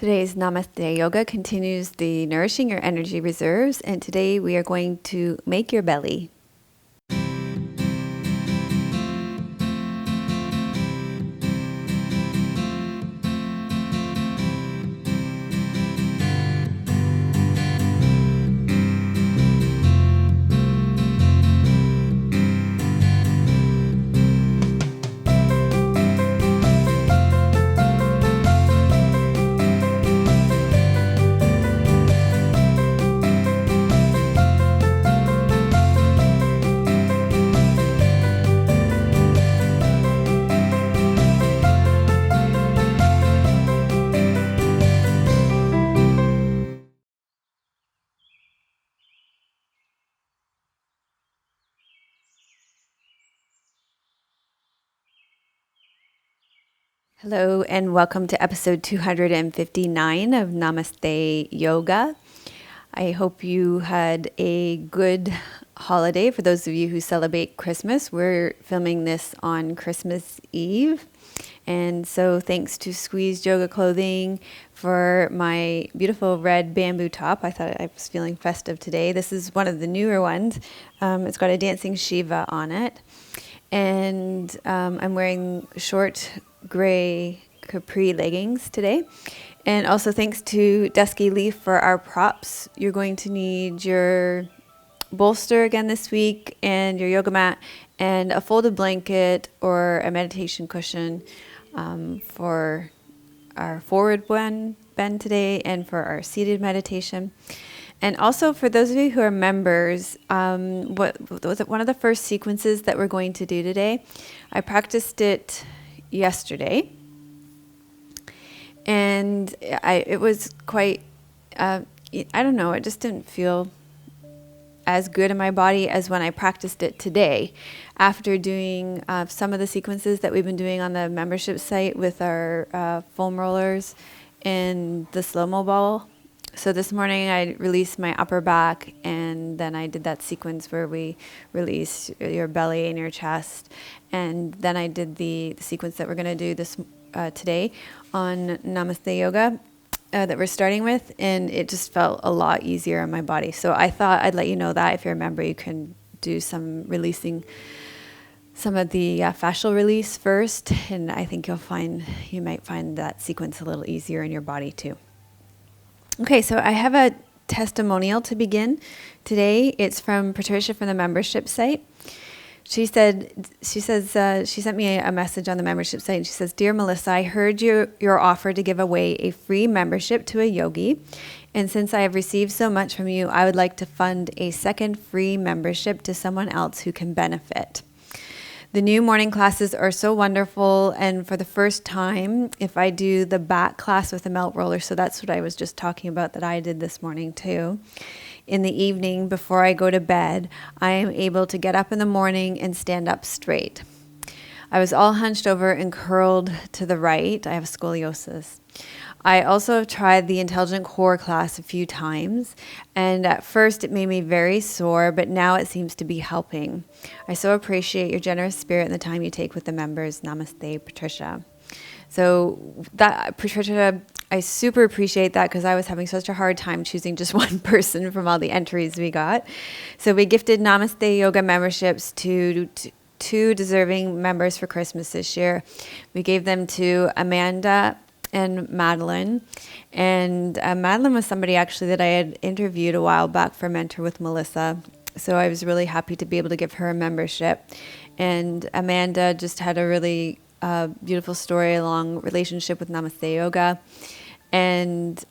Today's Namaste Yoga continues the Nourishing Your Energy Reserves, and today we are going to make your belly. Hello, and welcome to episode 259 of Namaste Yoga. I hope you had a good holiday. For those of you who celebrate Christmas, we're filming this on Christmas Eve. And so thanks to Squeezed Yoga Clothing for my beautiful red bamboo top. I thought I was feeling festive today. This is one of the newer ones. It's got a dancing Shiva on it. And I'm wearing short gray capri leggings today. And also thanks to Dusky Leaf for our props. You're going to need your bolster again this week and your yoga mat and a folded blanket or a meditation cushion for our forward bend today and for our seated meditation. And also for those of you who are members, one of the first sequences that we're going to do today, I practiced it yesterday, and it was quite, I don't know, it just didn't feel as good in my body as when I practiced it today. After doing some of the sequences that we've been doing on the membership site with our foam rollers and the slow-mo ball. So this morning I released my upper back, and then I did that sequence where we release your belly and your chest. And then I did the sequence that we're going to do this today on Namaste Yoga that we're starting with. And it just felt a lot easier on my body. So I thought I'd let you know that if you're a member, you can do some releasing some of the fascial release first. And I think you might find that sequence a little easier in your body too. Okay, so I have a testimonial to begin today. It's from Patricia from the membership site. She sent me a message on the membership site, and she says, "Dear Melissa, I heard your offer to give away a free membership to a yogi, and since I have received so much from you, I would like to fund a second free membership to someone else who can benefit. The new morning classes are so wonderful, and for the first time, if I do the back class with the melt roller," so that's what I was just talking about that I did this morning too, "in the evening before I go to bed, I am able to get up in the morning and stand up straight. I was all hunched over and curled to the right. I have scoliosis. I also have tried the Intelligent Core class a few times, and at first it made me very sore, but now it seems to be helping. I so appreciate your generous spirit and the time you take with the members. Namaste, Patricia." So that, Patricia, I super appreciate that because I was having such a hard time choosing just one person from all the entries we got. So we gifted Namaste Yoga memberships to two deserving members for Christmas this year. We gave them to Amanda and Madeline. And Madeline was somebody actually that I had interviewed a while back for Mentor with Melissa. So I was really happy to be able to give her a membership. And Amanda just had a really beautiful story, long relationship with Namaste Yoga. And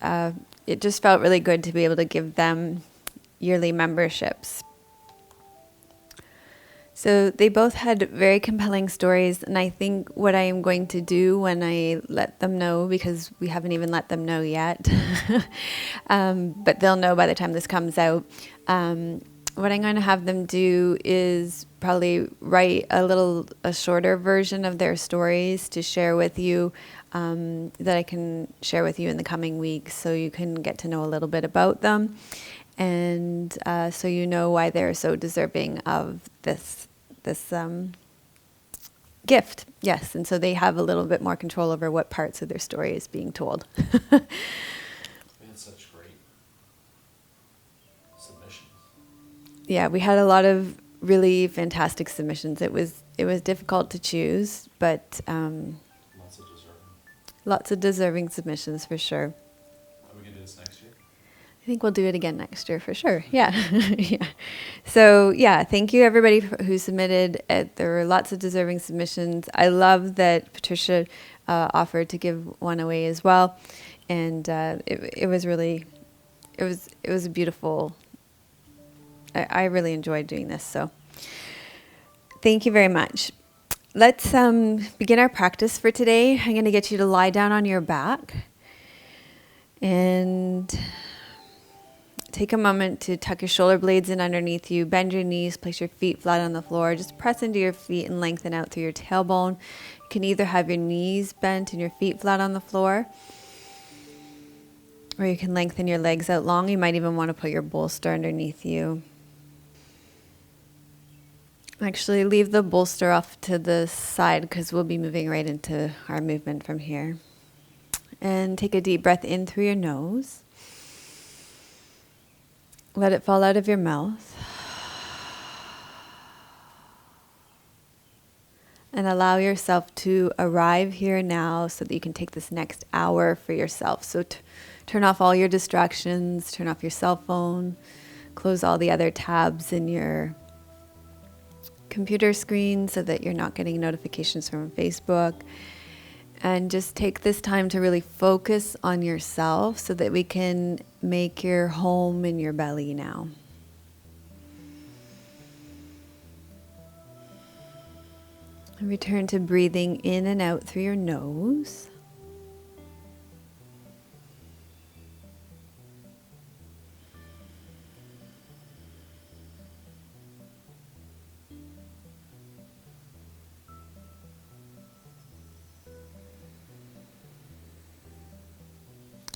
it just felt really good to be able to give them yearly memberships. So they both had very compelling stories, and I think what I am going to do when I let them know, because we haven't even let them know yet, but they'll know by the time this comes out, what I'm going to have them do is probably write a shorter version of their stories to share with you, that I can share with you in the coming weeks, so you can get to know a little bit about them, and so you know why they're so deserving of this gift. Yes. And so they have a little bit more control over what parts of their story is being told. We had such great submissions. Yeah, we had a lot of really fantastic submissions. It was difficult to choose, but Lots of deserving. lots of deserving submissions for sure. Are we going to do this next year? I think we'll do it again next year for sure. Yeah. Yeah. So, yeah, thank you everybody who submitted. There were lots of deserving submissions. I love that Patricia offered to give one away as well. And it was really, it was a beautiful, I really enjoyed doing this. So thank you very much. Let's begin our practice for today. I'm going to get you to lie down on your back and take a moment to tuck your shoulder blades in underneath you, bend your knees, place your feet flat on the floor. Just press into your feet and lengthen out through your tailbone. You can either have your knees bent and your feet flat on the floor, or you can lengthen your legs out long. You might even want to put your bolster underneath you. Actually, leave the bolster off to the side because we'll be moving right into our movement from here. And take a deep breath in through your nose. Let it fall out of your mouth. And allow yourself to arrive here now so that you can take this next hour for yourself. So turn off all your distractions, turn off your cell phone, close all the other tabs in your computer screen so that you're not getting notifications from Facebook. And just take this time to really focus on yourself so that we can make your home in your belly now. And return to breathing in and out through your nose.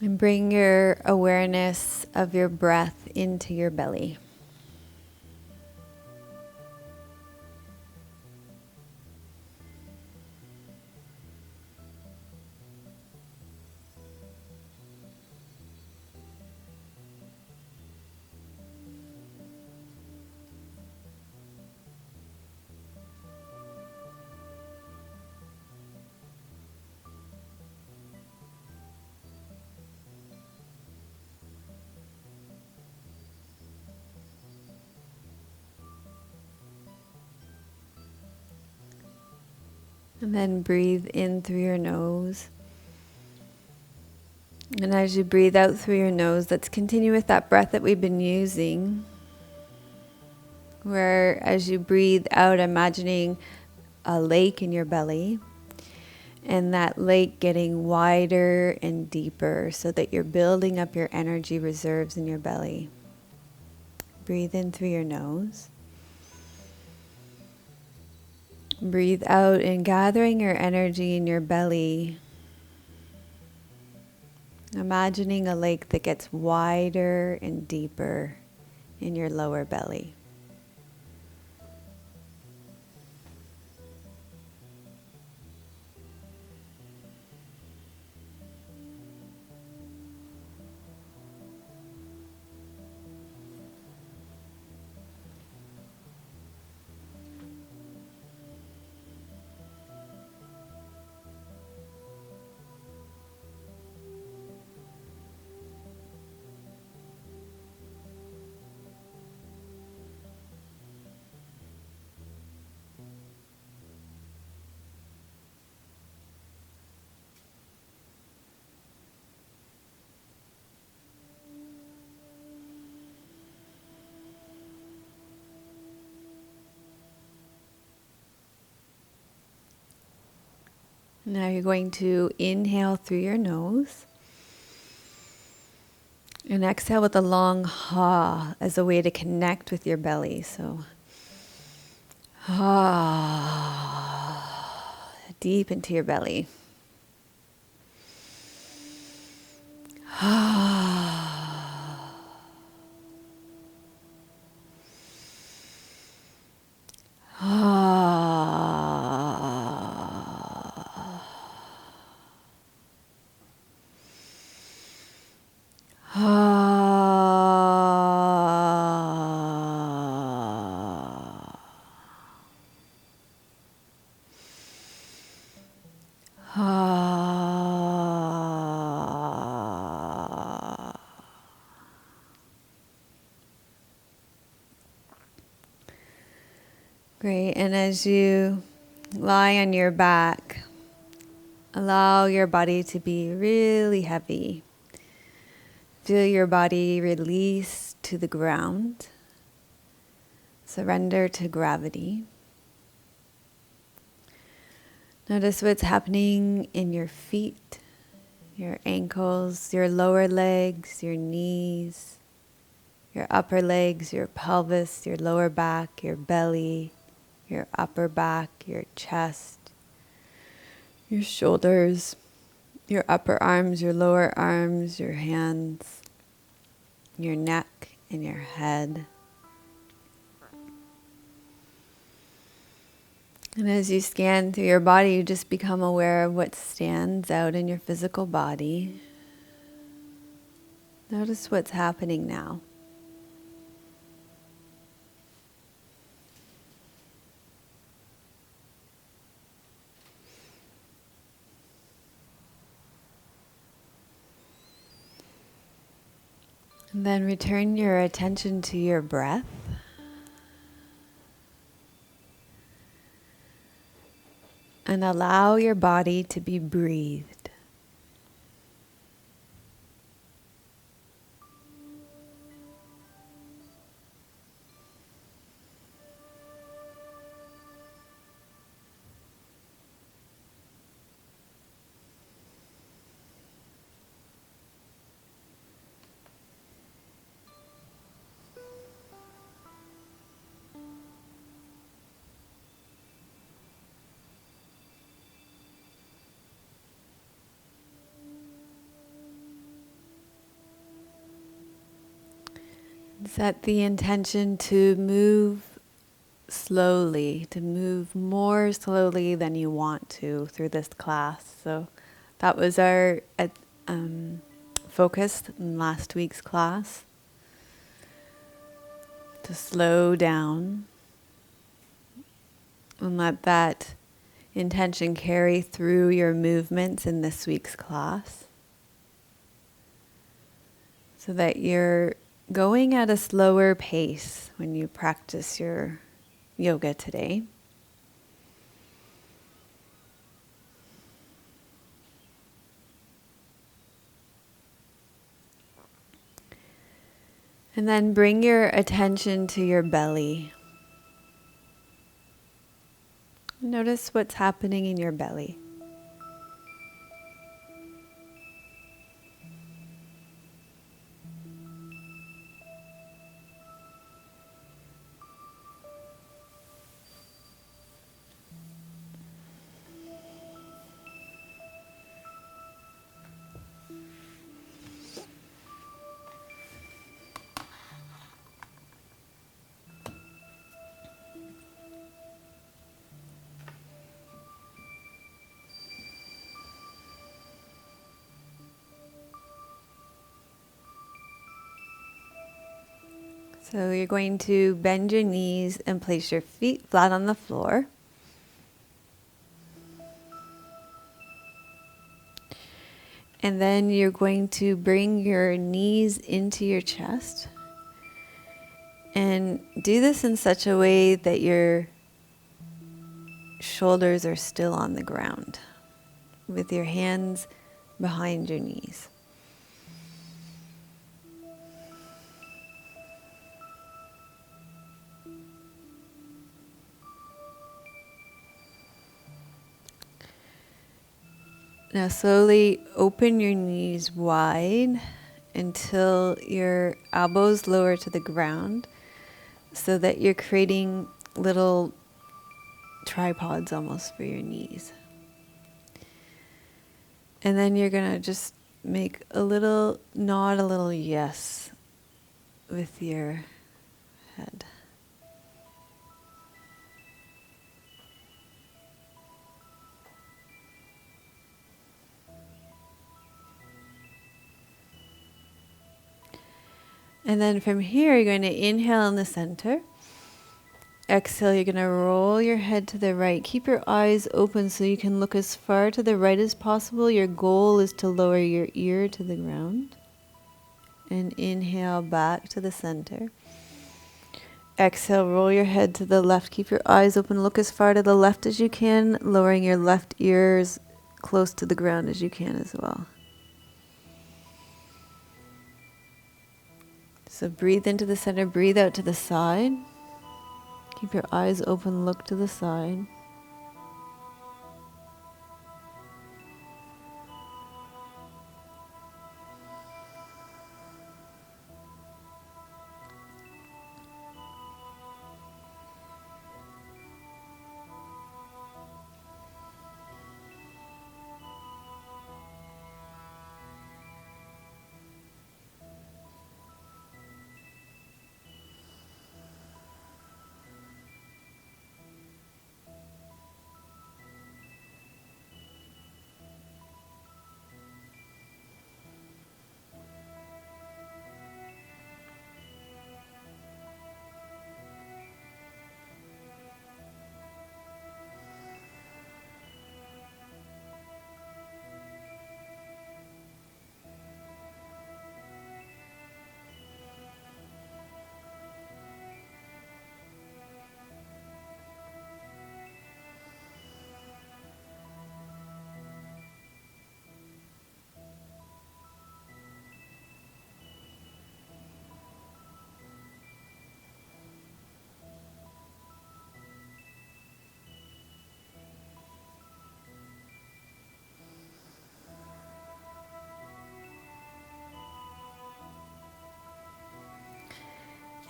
And bring your awareness of your breath into your belly. And then breathe in through your nose. And as you breathe out through your nose, let's continue with that breath that we've been using. Where as you breathe out, imagining a lake in your belly. And that lake getting wider and deeper so that you're building up your energy reserves in your belly. Breathe in through your nose. Breathe out and gathering your energy in your belly. Imagining a lake that gets wider and deeper in your lower belly. Now you're going to inhale through your nose and exhale with a long ha as a way to connect with your belly. So, ha, deep into your belly. Ha. Ha. Great. And as you lie on your back, allow your body to be really heavy. Feel your body release to the ground. Surrender to gravity. Notice what's happening in your feet, your ankles, your lower legs, your knees, your upper legs, your pelvis, your lower back, your belly, your upper back, your chest, your shoulders, your upper arms, your lower arms, your hands, your neck, and your head. And as you scan through your body, you just become aware of what stands out in your physical body. Notice what's happening now. And then return your attention to your breath. And allow your body to be breathed. Set the intention to move slowly, to move more slowly than you want to through this class. So that was our focus in last week's class, to slow down and let that intention carry through your movements in this week's class, so that you're going at a slower pace when you practice your yoga today. And then bring your attention to your belly. Notice what's happening in your belly. So you're going to bend your knees and place your feet flat on the floor. And then you're going to bring your knees into your chest. And do this in such a way that your shoulders are still on the ground, with your hands behind your knees. Now slowly open your knees wide until your elbows lower to the ground, so that you're creating little tripods almost for your knees. And then you're going to just make a little nod, a little yes with your head. And then from here, you're going to inhale in the center. Exhale, you're going to roll your head to the right. Keep your eyes open so you can look as far to the right as possible. Your goal is to lower your ear to the ground. And inhale back to the center. Exhale, roll your head to the left. Keep your eyes open. Look as far to the left as you can, lowering your left ears close to the ground as you can as well. So breathe into the center, breathe out to the side. Keep your eyes open, look to the side.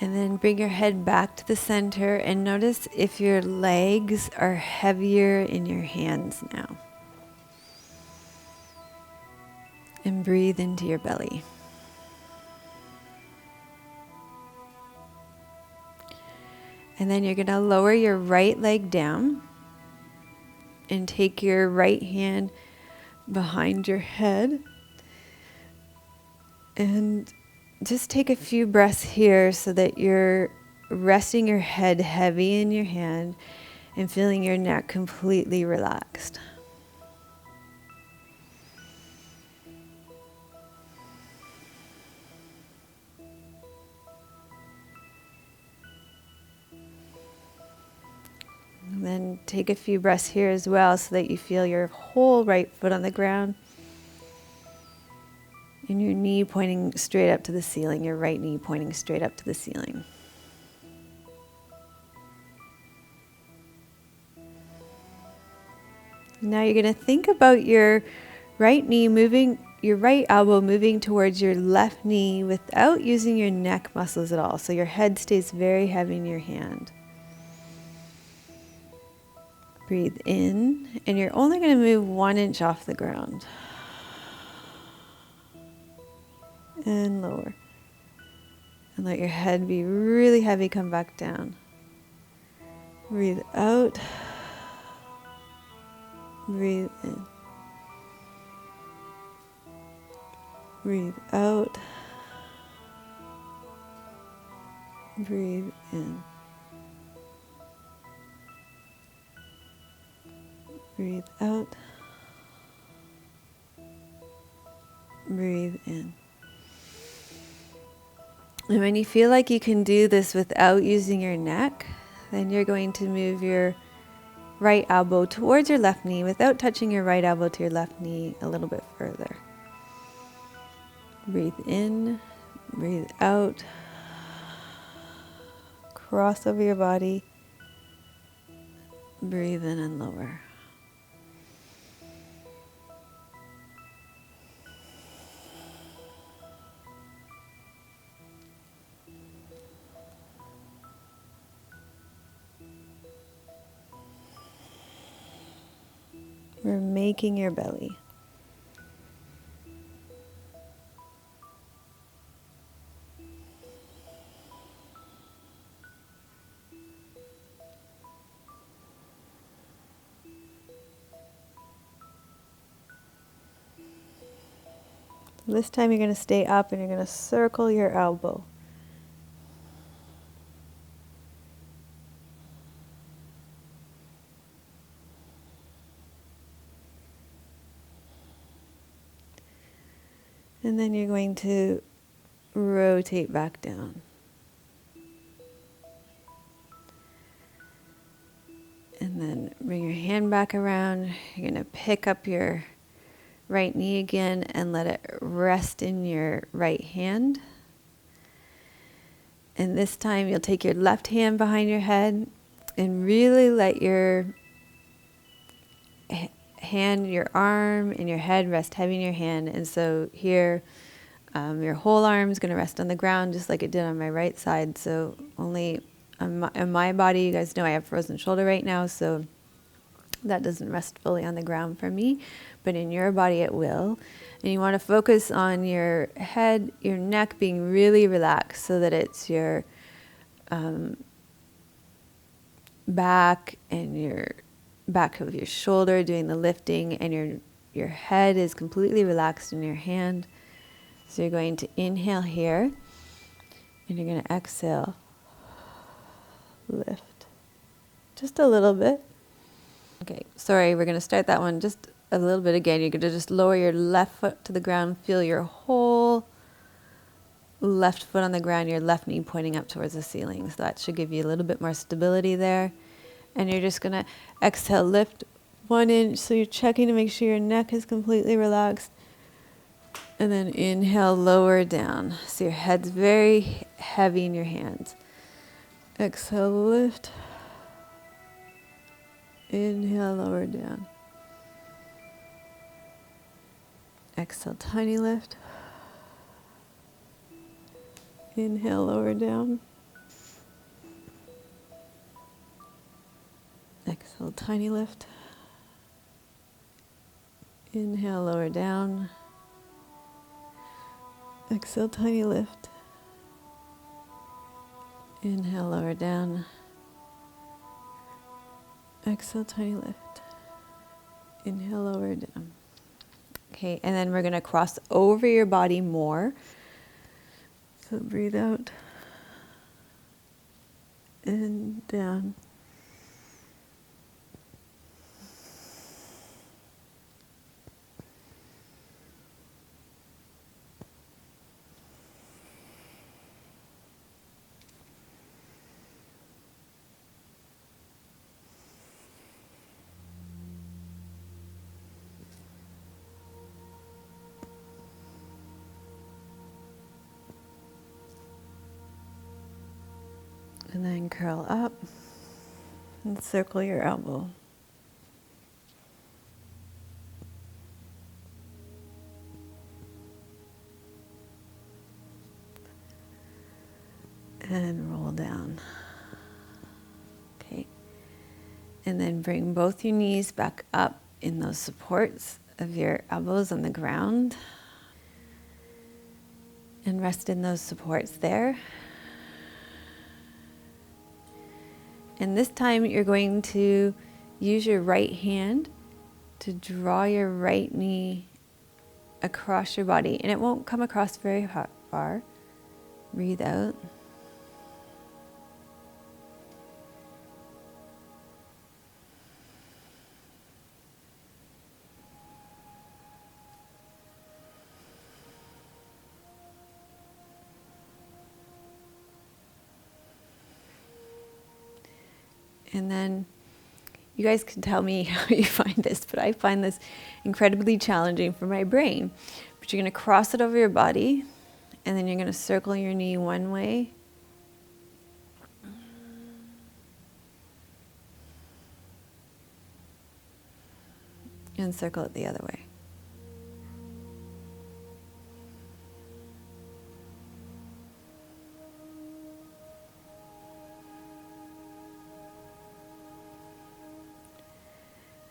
And then bring your head back to the center and notice if your legs are heavier in your hands now. And breathe into your belly. And then you're going to lower your right leg down and take your right hand behind your head. And just take a few breaths here so that you're resting your head heavy in your hand and feeling your neck completely relaxed. And then take a few breaths here as well so that you feel your whole right foot on the ground and your knee pointing straight up to the ceiling, your right knee pointing straight up to the ceiling. Now you're going to think about your right knee moving, your right elbow moving towards your left knee without using your neck muscles at all. So your head stays very heavy in your hand. Breathe in, and you're only going to move 1 inch off the ground. And lower. And let your head be really heavy, come back down. Breathe out. Breathe in. Breathe out. Breathe in. Breathe out. Breathe in. And when you feel like you can do this without using your neck, then you're going to move your right elbow towards your left knee without touching your right elbow to your left knee a little bit further. Breathe in, breathe out. Cross over your body. Breathe in and lower. We're making your belly. This time you're going to stay up and you're going to circle your elbow. And then you're going to rotate back down. And then bring your hand back around. You're going to pick up your right knee again and let it rest in your right hand. And this time you'll take your left hand behind your head and really let your hand, your arm, and your head rest heavy in your hand. And so here, your whole arm is going to rest on the ground just like it did on my right side. So only on my body, you guys know I have frozen shoulder right now, so that doesn't rest fully on the ground for me, but in your body it will. And you want to focus on your head, your neck being really relaxed so that it's your back and your back of your shoulder doing the lifting, and your head is completely relaxed in your hand. So you're going to inhale here, and you're going to exhale, lift. Just a little bit. Okay, sorry, we're going to start that one just a little bit again. You're going to just lower your left foot to the ground, feel your whole left foot on the ground, your left knee pointing up towards the ceiling. So that should give you a little bit more stability there. And you're just going to exhale, lift 1 inch. So you're checking to make sure your neck is completely relaxed. And then inhale, lower down. So your head's very heavy in your hands. Exhale, lift. Inhale, lower down. Exhale, tiny lift. Inhale, lower down. Exhale, tiny lift. Inhale, lower down. Exhale, tiny lift. Inhale, lower down. Exhale, tiny lift. Inhale, lower down. Okay, and then we're going to cross over your body more. So breathe out and down. And then curl up and circle your elbow. And roll down. Okay. And then bring both your knees back up in those supports of your elbows on the ground. And rest in those supports there. And this time you're going to use your right hand to draw your right knee across your body. And it won't come across very far. Breathe out. And then you guys can tell me how you find this, but I find this incredibly challenging for my brain. But you're going to cross it over your body, and then you're going to circle your knee one way. And circle it the other way.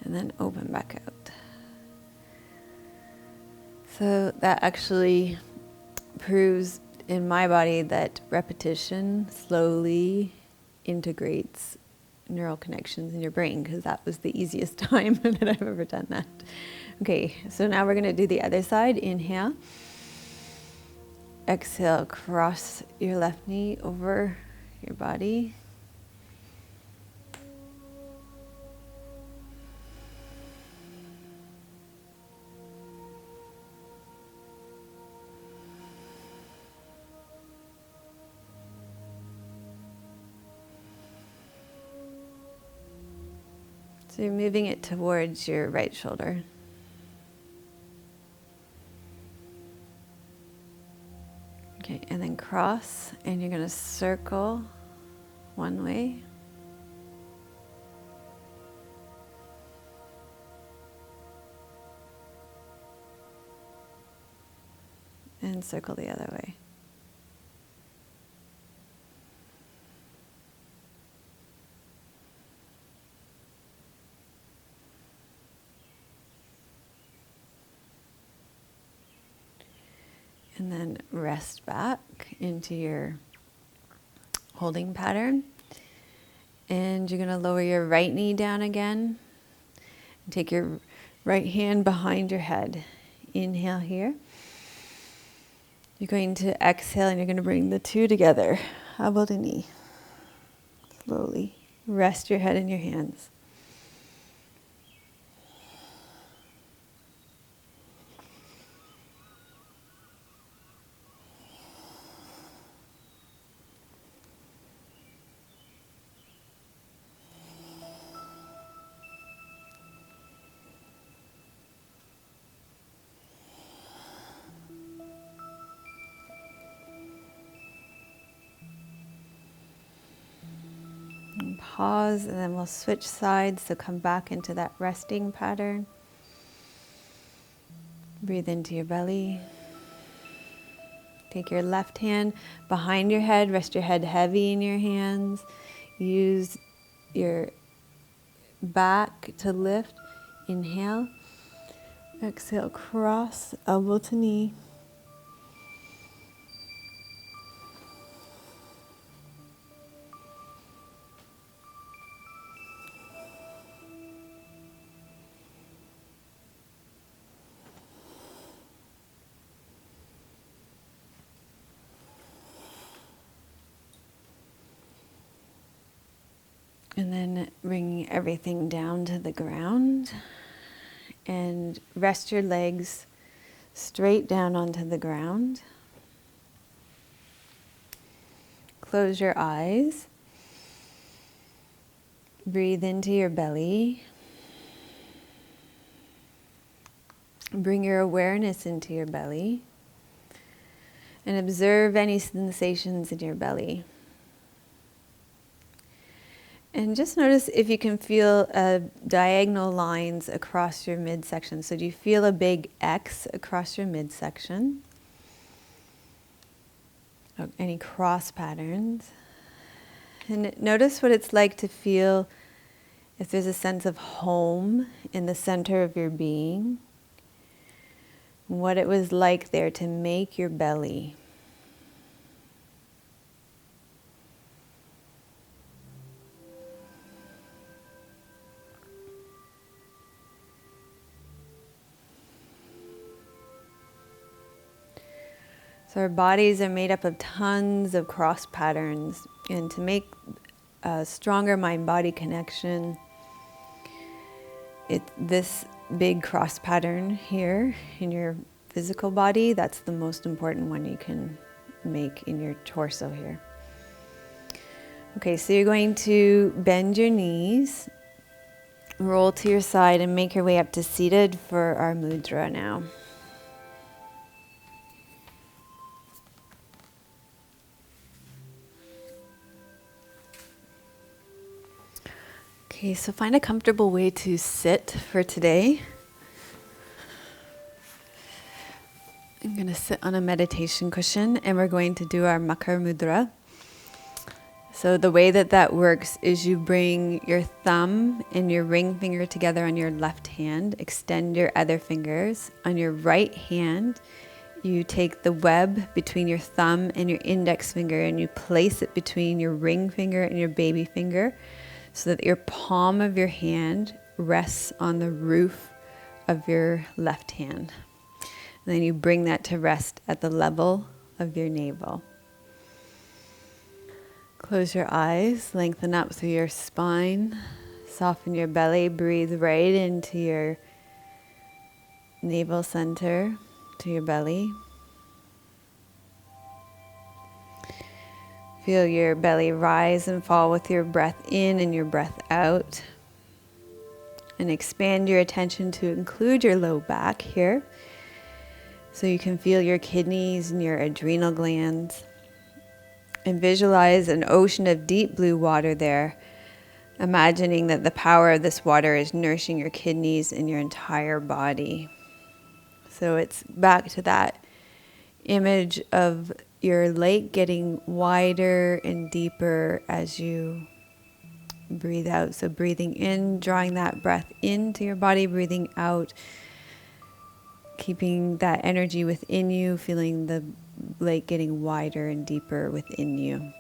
And then open back out. So that actually proves in my body that repetition slowly integrates neural connections in your brain, because that was the easiest time that I've ever done that. Okay, so now we're going to do the other side. Inhale. Exhale, cross your left knee over your body. So you're moving it towards your right shoulder. Okay, and then cross, and you're going to circle one way. And circle the other way. And then rest back into your holding pattern. And you're going to lower your right knee down again. And take your right hand behind your head. Inhale here. You're going to exhale and you're going to bring the two together. Elbow to knee. Slowly. Rest your head in your hands. And pause, and then we'll switch sides, so come back into that resting pattern. Breathe into your belly. Take your left hand behind your head, rest your head heavy in your hands. Use your back to lift. Inhale. Exhale, cross, elbow to knee. And then bring everything down to the ground and rest your legs straight down onto the ground. Close your eyes. Breathe into your belly. Bring your awareness into your belly and observe any sensations in your belly. And just notice if you can feel diagonal lines across your midsection. So do you feel a big X across your midsection? Any cross patterns? And notice what it's like to feel if there's a sense of home in the center of your being. What it was like there to make your belly. So our bodies are made up of tons of cross patterns, and to make a stronger mind-body connection, this big cross pattern here in your physical body, that's the most important one you can make in your torso here. Okay, so you're going to bend your knees, roll to your side, and make your way up to seated for our mudra now. Okay, so find a comfortable way to sit for today. I'm going to sit on a meditation cushion and we're going to do our mackara mudra. So the way that works is you bring your thumb and your ring finger together on your left hand, extend your other fingers. On your right hand, you take the web between your thumb and your index finger and you place it between your ring finger and your baby finger, so that your palm of your hand rests on the roof of your left hand. And then you bring that to rest at the level of your navel. Close your eyes, lengthen up through your spine, soften your belly, breathe right into your navel center, to your belly. Feel your belly rise and fall with your breath in and your breath out. And expand your attention to include your low back here. So you can feel your kidneys and your adrenal glands. And visualize an ocean of deep blue water there, imagining that the power of this water is nourishing your kidneys and your entire body. So it's back to that image of your lake getting wider and deeper as you breathe out. So breathing in, drawing that breath into your body, breathing out, keeping that energy within you, feeling the lake getting wider and deeper within you.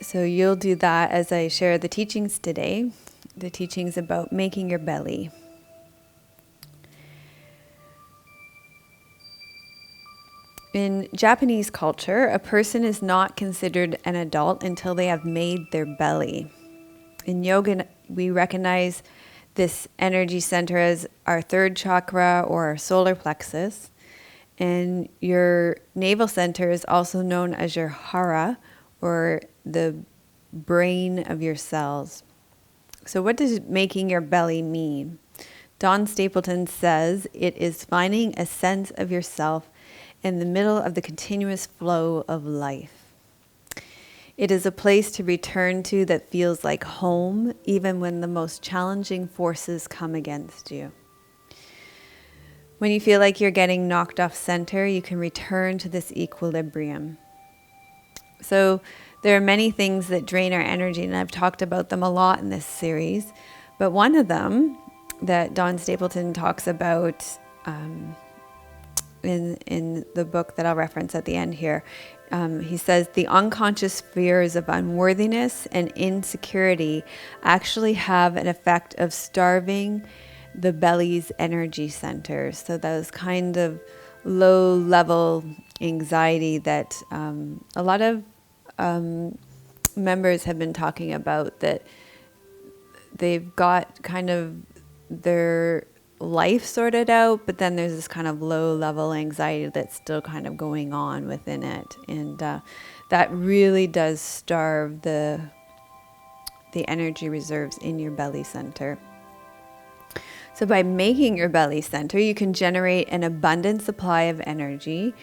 So you'll do that as I share the teachings today, the teachings about making your belly. In Japanese culture, a person is not considered an adult until they have made their belly. In yoga, we recognize this energy center as our third chakra or our solar plexus. And your navel center is also known as your hara, or the brain of your cells. So what does making your belly mean? Don Stapleton says it is finding a sense of yourself in the middle of the continuous flow of life. It is a place to return to that feels like home, even when the most challenging forces come against you. When you feel like you're getting knocked off center, you can return to this equilibrium. So there are many things that drain our energy, and I've talked about them a lot in this series. But one of them that Don Stapleton talks about in the book that I'll reference at the end here, he says the unconscious fears of unworthiness and insecurity actually have an effect of starving the belly's energy centers. So those kind of low-level anxiety that a lot of members have been talking about, that they've got kind of their life sorted out, but then there's this kind of low-level anxiety that's still kind of going on within it, and that really does starve the energy reserves in your belly center. So by making your belly center, you can generate an abundant supply of energy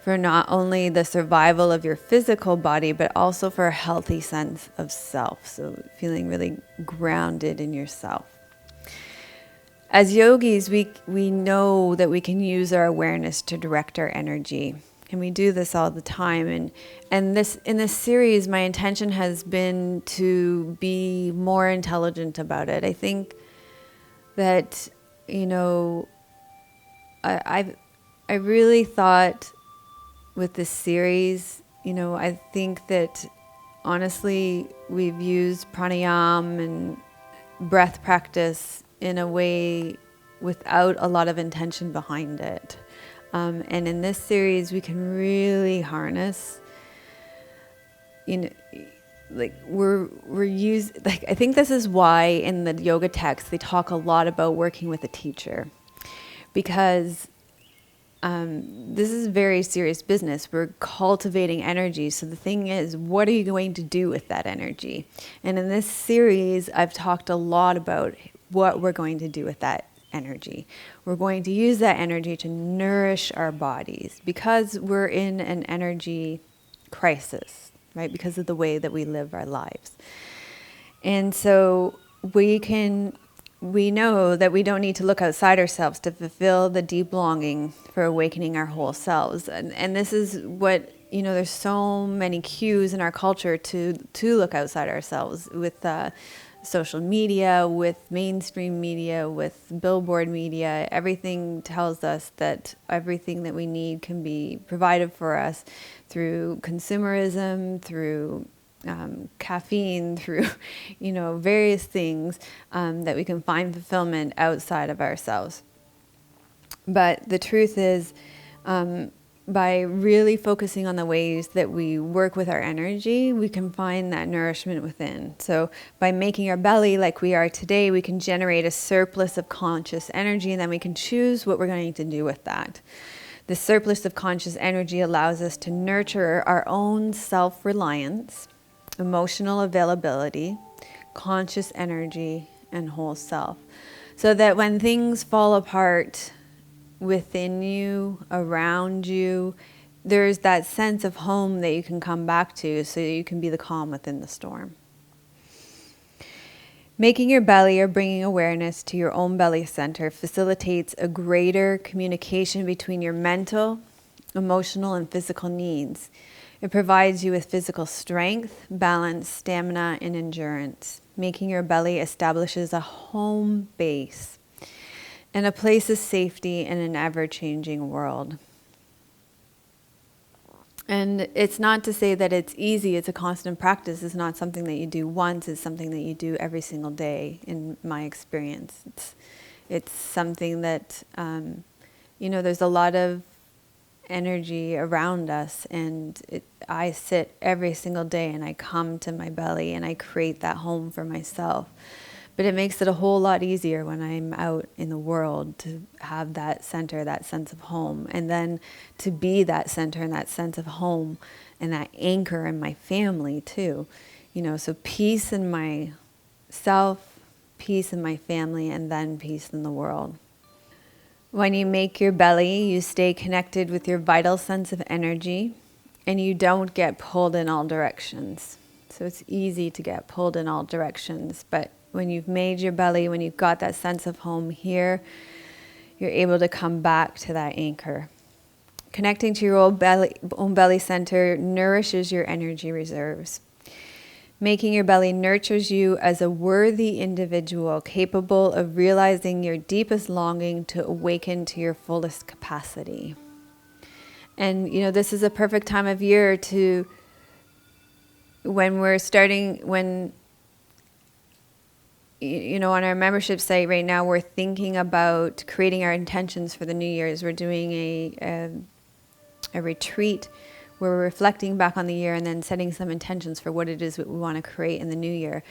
for not only the survival of your physical body, but also for a healthy sense of self. So feeling really grounded in yourself. As yogis, we know that we can use our awareness to direct our energy. And we do this all the time. And this in this series, my intention has been to be more intelligent about it. I think that, I really thought with this series, I think that honestly we've used pranayama and breath practice in a way without a lot of intention behind it. And in this series, we can really harness, I think this is why in the yoga text they talk a lot about working with a teacher, because this is very serious business. We're cultivating energy. So the thing is, what are you going to do with that energy? And in this series, I've talked a lot about what we're going to do with that energy. We're going to use that energy to nourish our bodies, because we're in an energy crisis, right? Because of the way that we live our lives. And so we know that we don't need to look outside ourselves to fulfill the deep longing for awakening our whole selves. And this is what, there's so many cues in our culture to look outside ourselves, with social media, with mainstream media, with billboard media. Everything tells us that everything that we need can be provided for us through consumerism, through caffeine, through, various things that we can find fulfillment outside of ourselves. But the truth is, by really focusing on the ways that we work with our energy, we can find that nourishment within. So by making our belly like we are today, we can generate a surplus of conscious energy, and then we can choose what we're going to do with that. The surplus of conscious energy allows us to nurture our own self-reliance, emotional availability, conscious energy, and whole self. So that when things fall apart within you, around you, there's that sense of home that you can come back to so you can be the calm within the storm. Making your belly or bringing awareness to your own belly center facilitates a greater communication between your mental, emotional, and physical needs. It provides you with physical strength, balance, stamina, and endurance. Making your belly establishes a home base and a place of safety in an ever-changing world. And it's not to say that it's easy, it's a constant practice. It's not something that you do once, it's something that you do every single day, in my experience. It's something that, there's a lot of energy around us, and I sit every single day and I come to my belly and I create that home for myself. But it makes it a whole lot easier when I'm out in the world to have that center, that sense of home, and then to be that center and that sense of home and that anchor in my family too. So peace in myself, peace in my family, and then peace in the world. When you make your belly, you stay connected with your vital sense of energy, and you don't get pulled in all directions. So it's easy to get pulled in all directions, but when you've made your belly, when you've got that sense of home here, you're able to come back to that anchor. Connecting to your own belly center nourishes your energy reserves. Making your belly nurtures you as a worthy individual capable of realizing your deepest longing to awaken to your fullest capacity. And, this is a perfect time of year to, when on our membership site right now, we're thinking about creating our intentions for the New Year's. We're doing a retreat where we're reflecting back on the year and then setting some intentions for what it is that we want to create in the new year.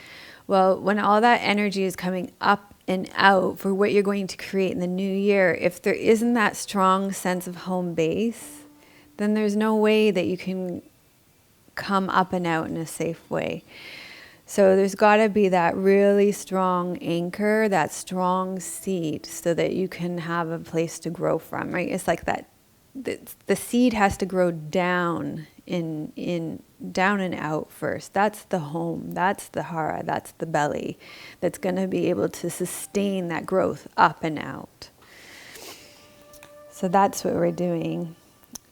Well, when all that energy is coming up and out for what you're going to create in the new year, if there isn't that strong sense of home base, then there's no way that you can come up and out in a safe way. So there's got to be that really strong anchor, that strong seed, so that you can have a place to grow from, right? It's like that the seed has to grow down down and out first. That's the home, that's the hara, that's the belly that's going to be able to sustain that growth up and out. So that's what we're doing.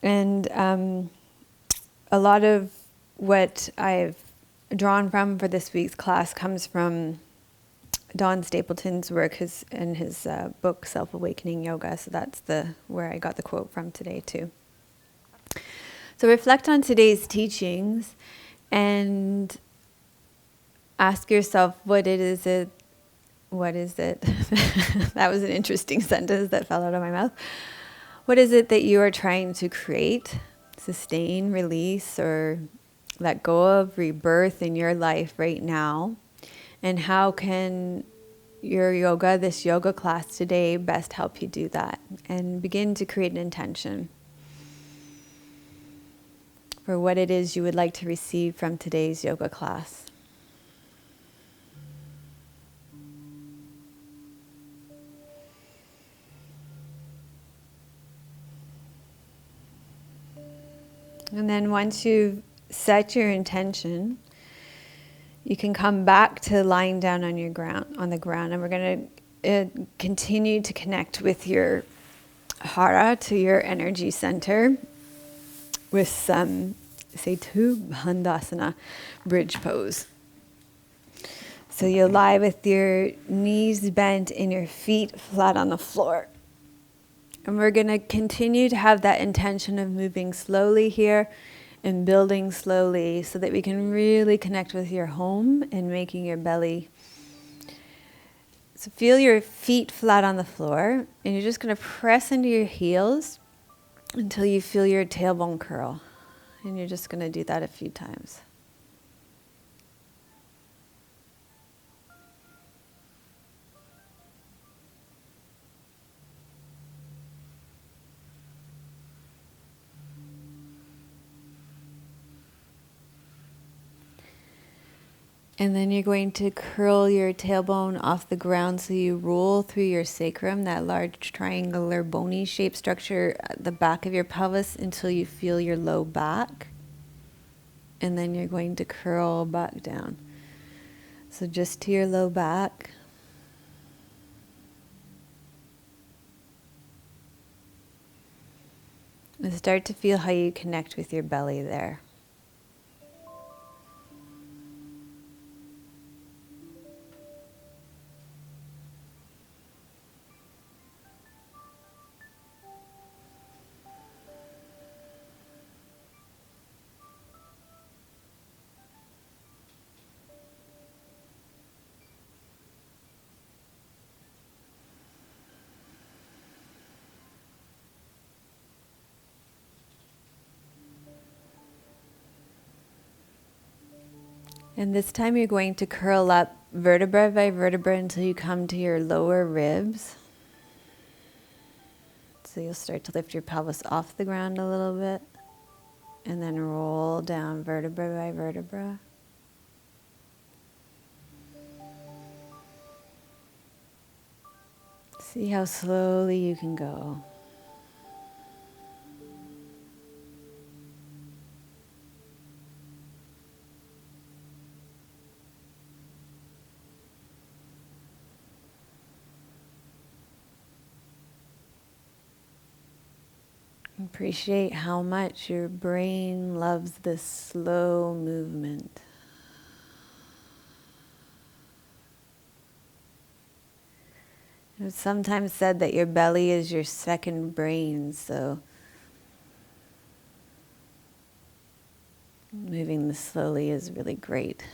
And a lot of what I've drawn from for this week's class comes from Don Stapleton's work in his book, Self-Awakening Yoga. So that's where I got the quote from today too. So reflect on today's teachings and ask yourself, what is it? That was an interesting sentence that fell out of my mouth. What is it that you are trying to create, sustain, release, or let go of, rebirth in your life right now? And how can this yoga class today best help you do that? And begin to create an intention for what it is you would like to receive from today's yoga class. And then once you've set your intention, you can come back to lying down on the ground, and we're going to continue to connect with your hara, to your energy center, with some Setu Bandhasana bridge pose. So you'll lie with your knees bent and your feet flat on the floor. And we're going to continue to have that intention of moving slowly here and building slowly so that we can really connect with your home and making your belly. So feel your feet flat on the floor, and you're just going to press into your heels until you feel your tailbone curl. And you're just going to do that a few times. And then you're going to curl your tailbone off the ground so you roll through your sacrum, that large triangular bony shaped structure at the back of your pelvis until you feel your low back. And then you're going to curl back down. So just to your low back. And start to feel how you connect with your belly there. And this time you're going to curl up vertebra by vertebra until you come to your lower ribs. So you'll start to lift your pelvis off the ground a little bit and then roll down vertebra by vertebra. See how slowly you can go. Appreciate how much your brain loves this slow movement. It's sometimes said that your belly is your second brain, so moving this slowly is really great.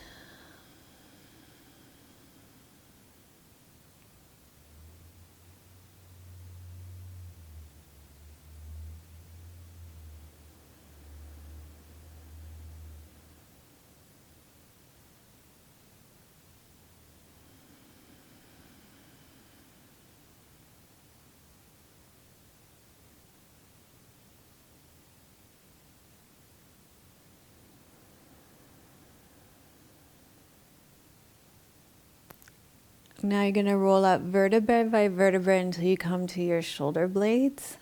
Now you're going to roll up vertebra by vertebra until you come to your shoulder blades.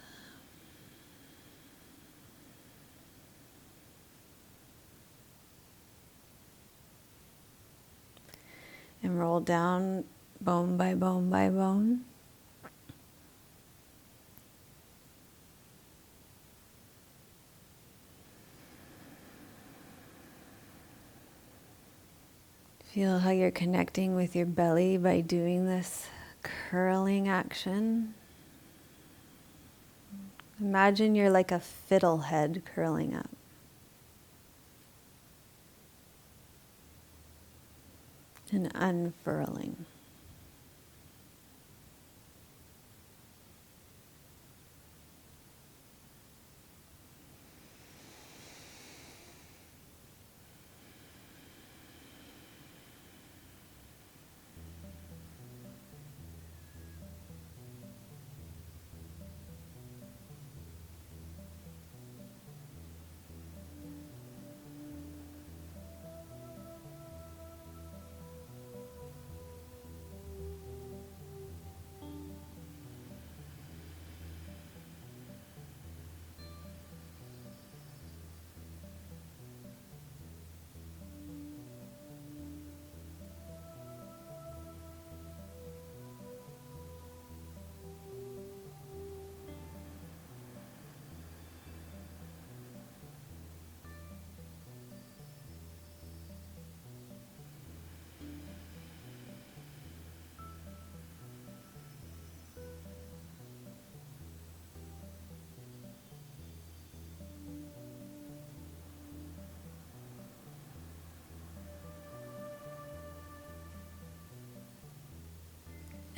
And roll down bone by bone by bone. Feel how you're connecting with your belly by doing this curling action. Imagine you're like a fiddlehead curling up. And unfurling.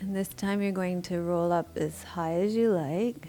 And this time you're going to roll up as high as you like.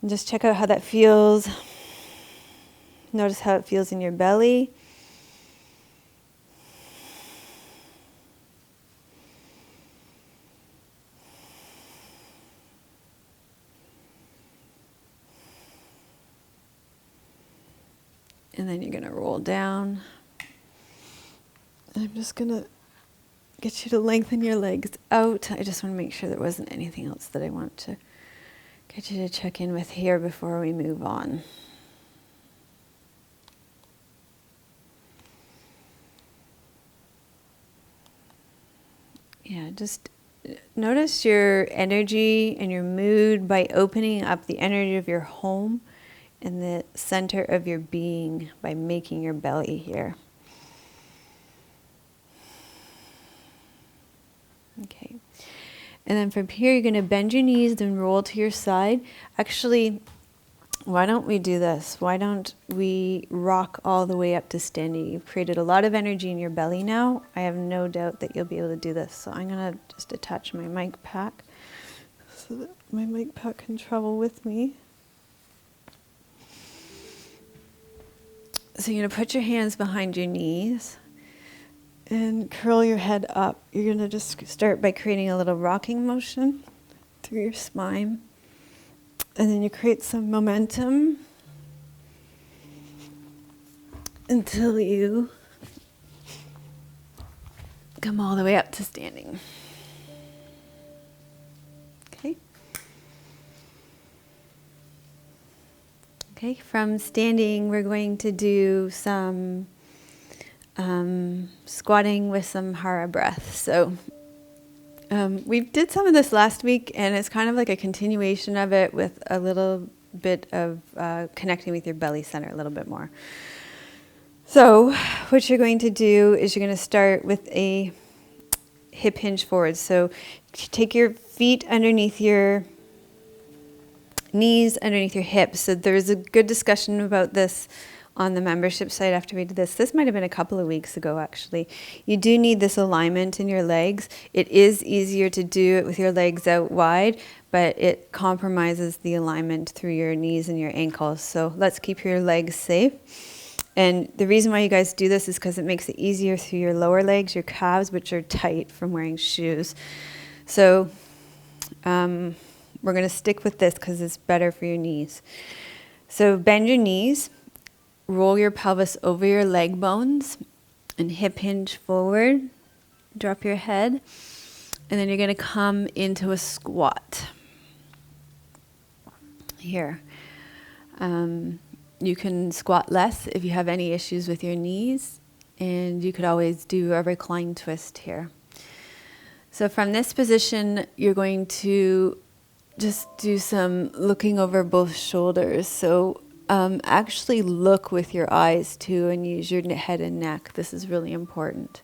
And just check out how that feels. Notice how it feels in your belly. And then you're going to roll down. I'm just going to get you to lengthen your legs out. I just want to make sure there wasn't anything else that I want to get you to check in with here before we move on. Yeah, just notice your energy and your mood by opening up the energy of your home and the center of your being by making your belly here. Okay. And then from here, you're going to bend your knees and roll to your side. Actually, why don't we do this? Why don't we rock all the way up to standing? You've created a lot of energy in your belly now. I have no doubt that you'll be able to do this. So I'm going to just attach my mic pack so that my mic pack can travel with me. So you're going to put your hands behind your knees and curl your head up. You're going to just start by creating a little rocking motion through your spine. And then you create some momentum until you come all the way up to standing. Okay? Okay, from standing, we're going to do some squatting with some hara breath. So we did some of this last week, and it's kind of like a continuation of it with a little bit of connecting with your belly center a little bit more. So what you're going to do is you're going to start with a hip hinge forward. So take your feet underneath your knees, underneath your hips. So there's a good discussion about this on the membership site after we did this. This might have been a couple of weeks ago, actually. You do need this alignment in your legs. It is easier to do it with your legs out wide, but it compromises the alignment through your knees and your ankles. So let's keep your legs safe. And the reason why you guys do this is because it makes it easier through your lower legs, your calves, which are tight from wearing shoes. So we're going to stick with this because it's better for your knees. So bend your knees, roll your pelvis over your leg bones, and hip hinge forward. Drop your head. And then you're going to come into a squat. Here. You can squat less if you have any issues with your knees, and you could always do a recline twist here. So from this position, you're going to just do some looking over both shoulders. So actually look with your eyes too and use your head and neck. This is really important.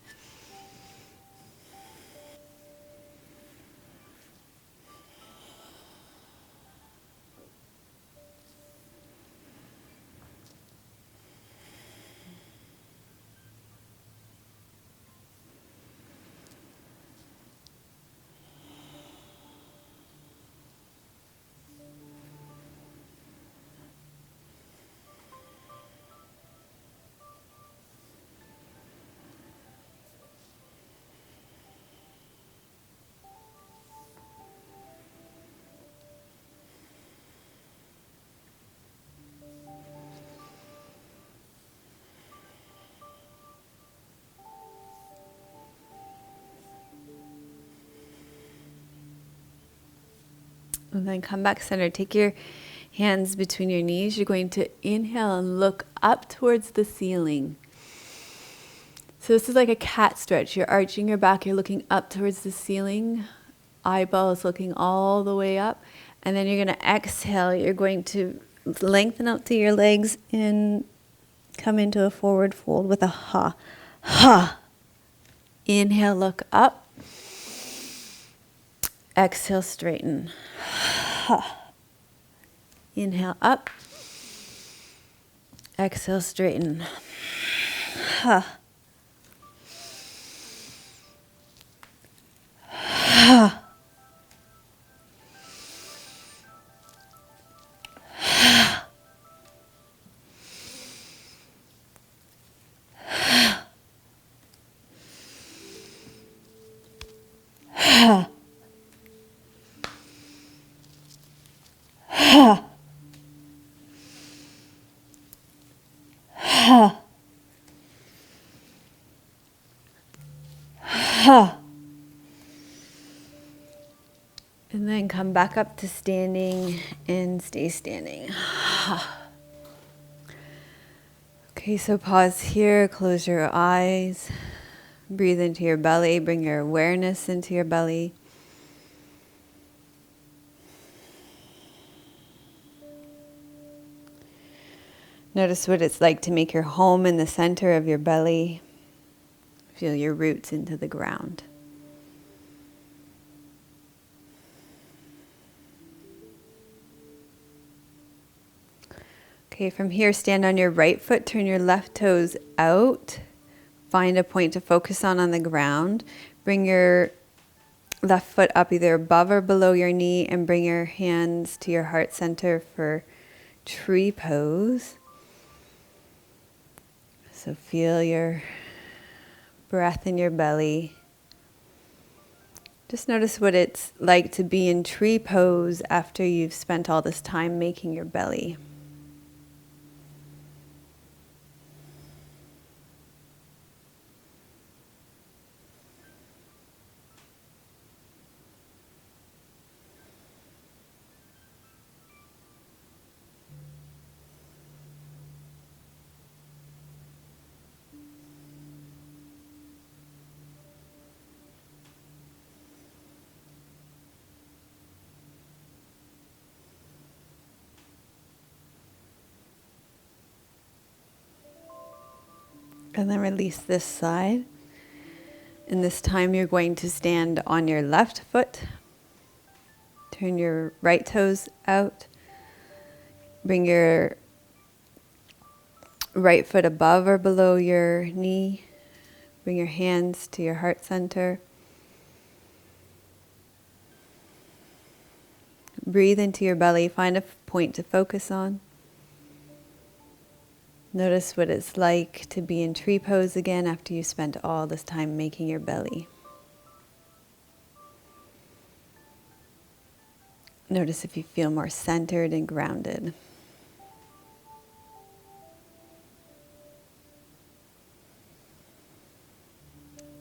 And then come back center. Take your hands between your knees. You're going to inhale and look up towards the ceiling. So this is like a cat stretch. You're arching your back. You're looking up towards the ceiling. Eyeballs looking all the way up. And then you're going to exhale. You're going to lengthen out to your legs and come into a forward fold with a ha. Ha. Inhale, look up. Exhale, straighten. Ha. Inhale, up. Exhale, straighten. Ha. Ha. And then come back up to standing and stay standing. Okay, so pause here, close your eyes, breathe into your belly, bring your awareness into your belly. Notice what it's like to make your home in the center of your belly. Feel your roots into the ground. Okay, from here, stand on your right foot, turn your left toes out. Find a point to focus on the ground. Bring your left foot up either above or below your knee and bring your hands to your heart center for tree pose. So feel your breath in your belly. Just notice what it's like to be in tree pose after you've spent all this time making your belly. And then release this side. And this time you're going to stand on your left foot. Turn your right toes out. Bring your right foot above or below your knee. Bring your hands to your heart center. Breathe into your belly. Find a point to focus on. Notice what it's like to be in tree pose again after you spent all this time making your belly. Notice if you feel more centered and grounded.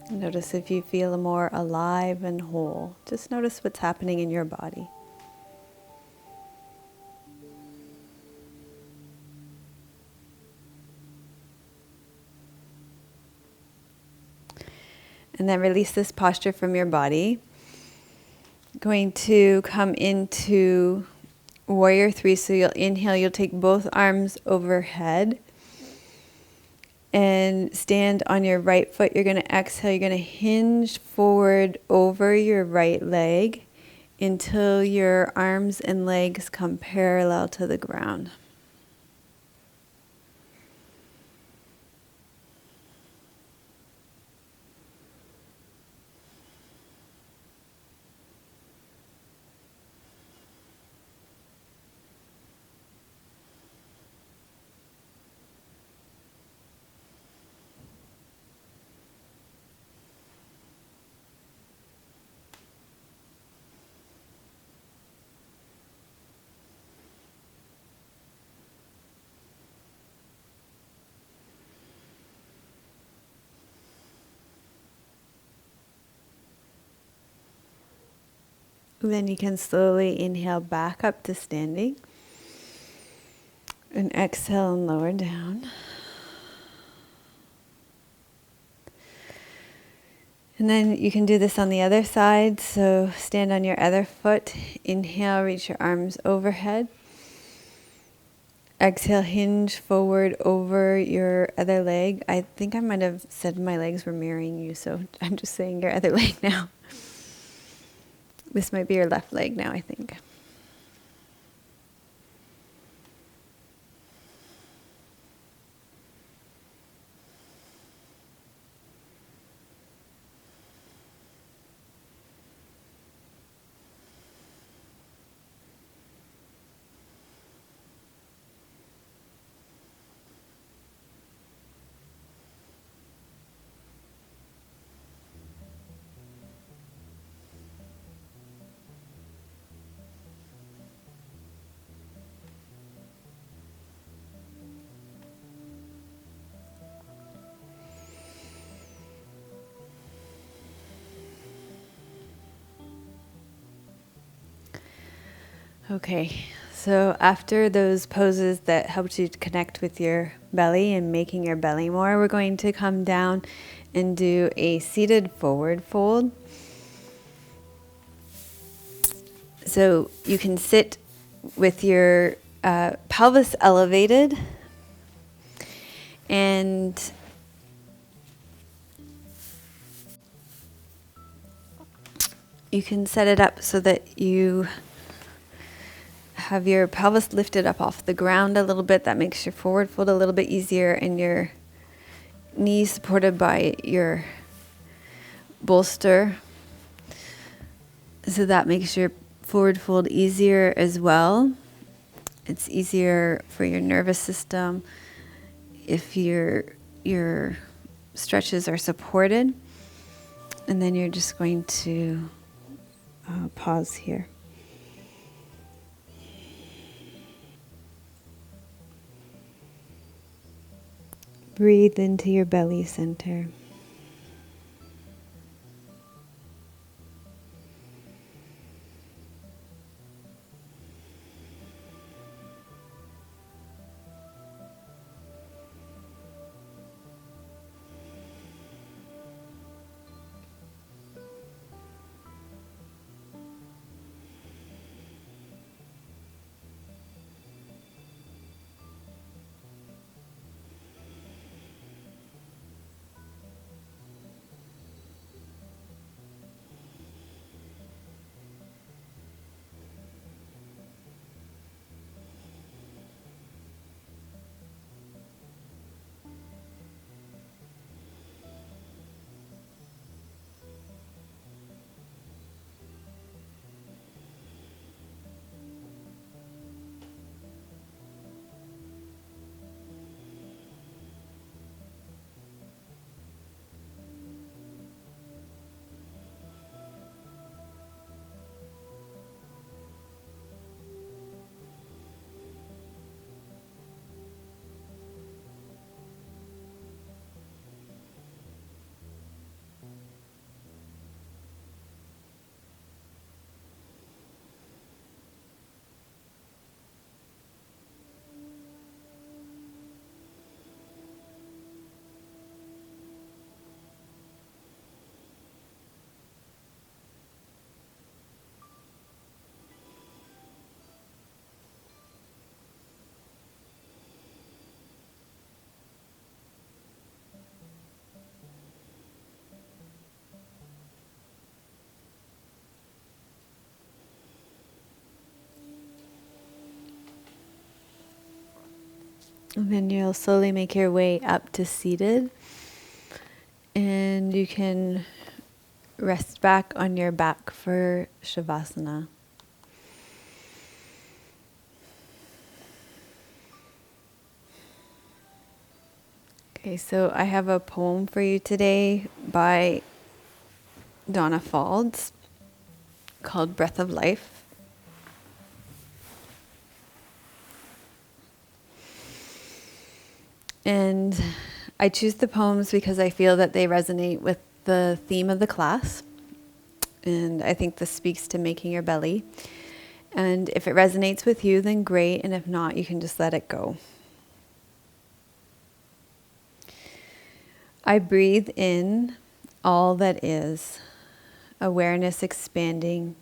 Notice if you feel more alive and whole. Just notice what's happening in your body. And then release this posture from your body. Going to come into Warrior 3. So you'll inhale, you'll take both arms overhead and stand on your right foot. You're going to exhale, you're going to hinge forward over your right leg until your arms and legs come parallel to the ground. Then you can slowly inhale back up to standing and exhale and lower down. And then you can do this on the other side. So stand on your other foot. Inhale, reach your arms overhead. Exhale, hinge forward over your other leg. I think I might have said my legs were mirroring you, so I'm just saying your other leg now. This might be your left leg now, I think. Okay, so after those poses that helped you to connect with your belly and making your belly more, we're going to come down and do a seated forward fold. So you can sit with your pelvis elevated, and you can set it up so that you have your pelvis lifted up off the ground a little bit. That makes your forward fold a little bit easier, and your knees supported by your bolster. So that makes your forward fold easier as well. It's easier for your nervous system if your stretches are supported. And then you're just going to pause here. Breathe into your belly center. And then you'll slowly make your way up to seated. And you can rest back on your back for Shavasana. Okay, so I have a poem for you today by Donna Faulds called Breath of Life. And I choose the poems because I feel that they resonate with the theme of the class. And I think this speaks to making your belly. And if it resonates with you, then great. And if not, you can just let it go. I breathe in all that is, awareness expanding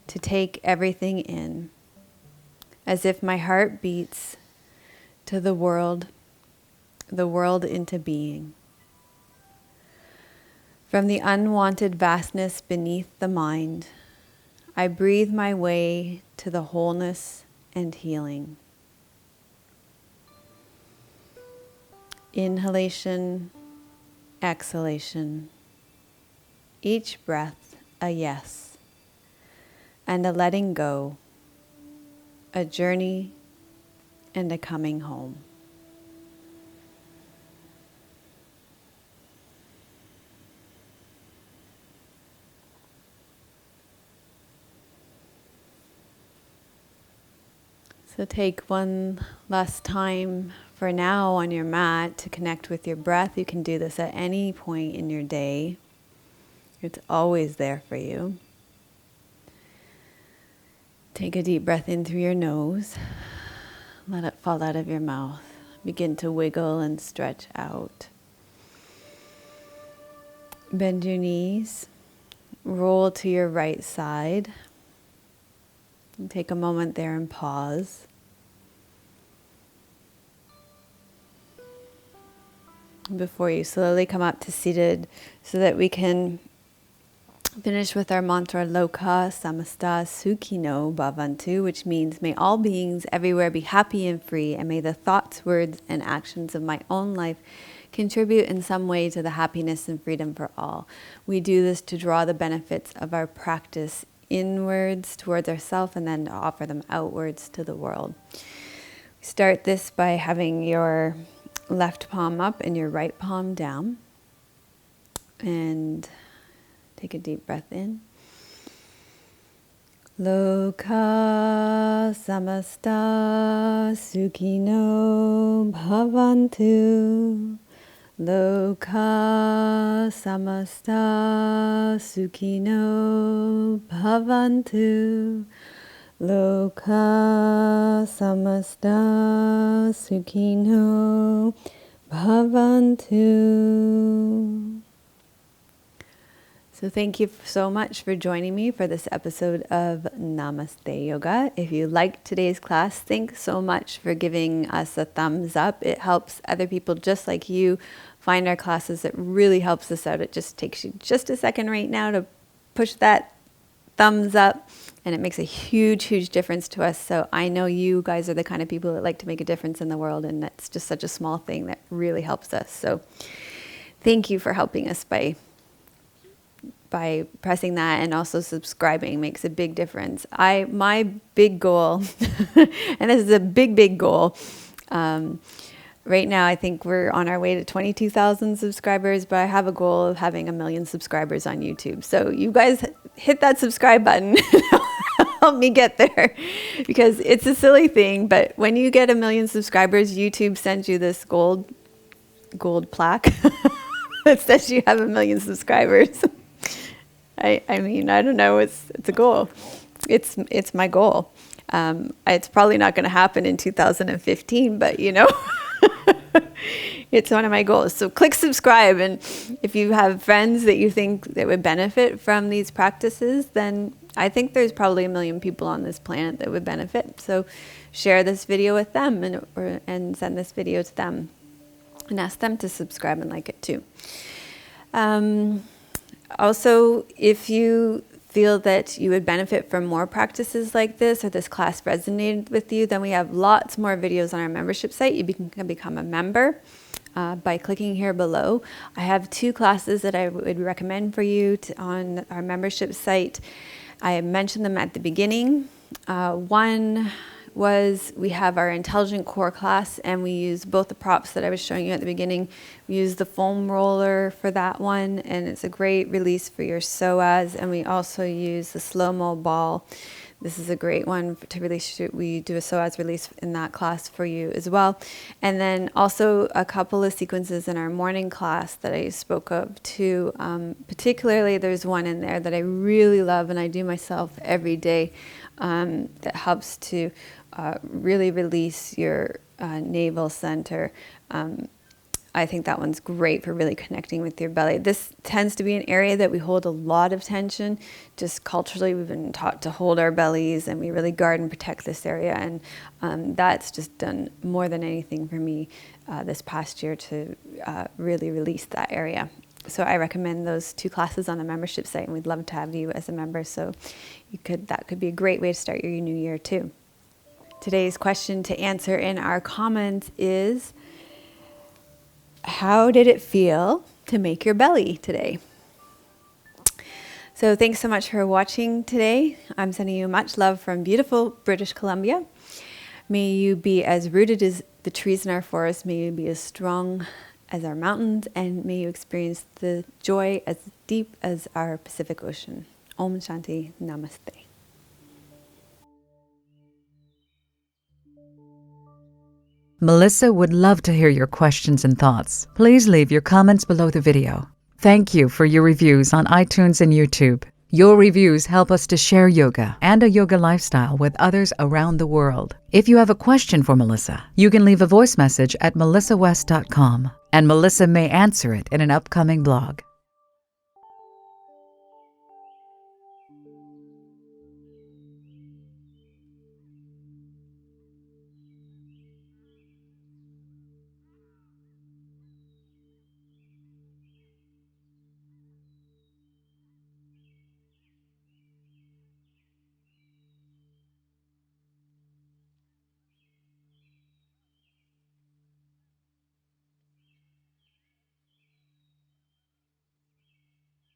to take everything in, as if my heart beats to the world into being. From the unwanted vastness beneath the mind, I breathe my way to the wholeness and healing. Inhalation, exhalation, each breath a yes, and a letting go, a journey and a coming home. So take one last time for now on your mat to connect with your breath. You can do this at any point in your day. It's always there for you. Take a deep breath in through your nose. Let it fall out of your mouth. Begin to wiggle and stretch out. Bend your knees. Roll to your right side. And take a moment there and pause. Before you slowly come up to seated so that we can finish with our mantra Loka Samasta Sukhino Bhavantu, which means may all beings everywhere be happy and free, and may the thoughts, words, and actions of my own life contribute in some way to the happiness and freedom for all. We do this to draw the benefits of our practice inwards towards ourselves and then to offer them outwards to the world. Start this by having your left palm up and your right palm down. And take a deep breath in. Loka samasta sukhino bhavantu. Loka samasta sukhino bhavantu. Loka samasta sukhino bhavantu. So thank you so much for joining me for this episode of Namaste Yoga. If you liked today's class, thanks so much for giving us a thumbs up. It helps other people just like you find our classes. It really helps us out. It just takes you just a second right now to push that thumbs up, and it makes a huge, huge difference to us. So I know you guys are the kind of people that like to make a difference in the world, and that's just such a small thing that really helps us. So thank you for helping us by pressing that, and also subscribing makes a big difference. My big goal, and this is a big, big goal, right now I think we're on our way to 22,000 subscribers, but I have a goal of having 1 million subscribers on YouTube. So you guys hit that subscribe button. Help me get there, because it's a silly thing, but when you get 1 million subscribers, YouTube sends you this gold plaque that says you have 1 million subscribers. I mean, I don't know. It's a goal. It's my goal. It's probably not going to happen in 2015, but it's one of my goals. So click subscribe, and if you have friends that you think that would benefit from these practices, then I think there's probably 1 million people on this planet that would benefit. So share this video with them, and send this video to them, and ask them to subscribe and like it too. Also, if you feel that you would benefit from more practices like this, or this class resonated with you, then we have lots more videos on our membership site. You can become a member by clicking here below. I have 2 classes that I would recommend for you on our membership site. I mentioned them at the beginning. One was we have our intelligent core class, and we use both the props that I was showing you at the beginning. We use the foam roller for that one, and it's a great release for your psoas. And we also use the slow-mo ball. This is a great one to release. We do a psoas release in that class for you as well. And then also a couple of sequences in our morning class that I spoke of too. Particularly, there's one in there that I really love, and I do myself every day, that helps to really release your navel center. I think that one's great for really connecting with your belly. This tends to be an area that we hold a lot of tension. Just culturally, we've been taught to hold our bellies, and we really guard and protect this area. And that's just done more than anything for me this past year to really release that area. So I recommend those 2 classes on the membership site, and we'd love to have you as a member. So that could be a great way to start your new year too. Today's question to answer in our comments is, how did it feel to make your belly today? So thanks so much for watching today. I'm sending you much love from beautiful British Columbia. May you be as rooted as the trees in our forest. May you be as strong as our mountains, and may you experience the joy as deep as our Pacific Ocean. Om Shanti. Namaste. Melissa would love to hear your questions and thoughts. Please leave your comments below the video. Thank you for your reviews on iTunes and YouTube. Your reviews help us to share yoga and a yoga lifestyle with others around the world. If you have a question for Melissa, you can leave a voice message at melissawest.com, and Melissa may answer it in an upcoming blog.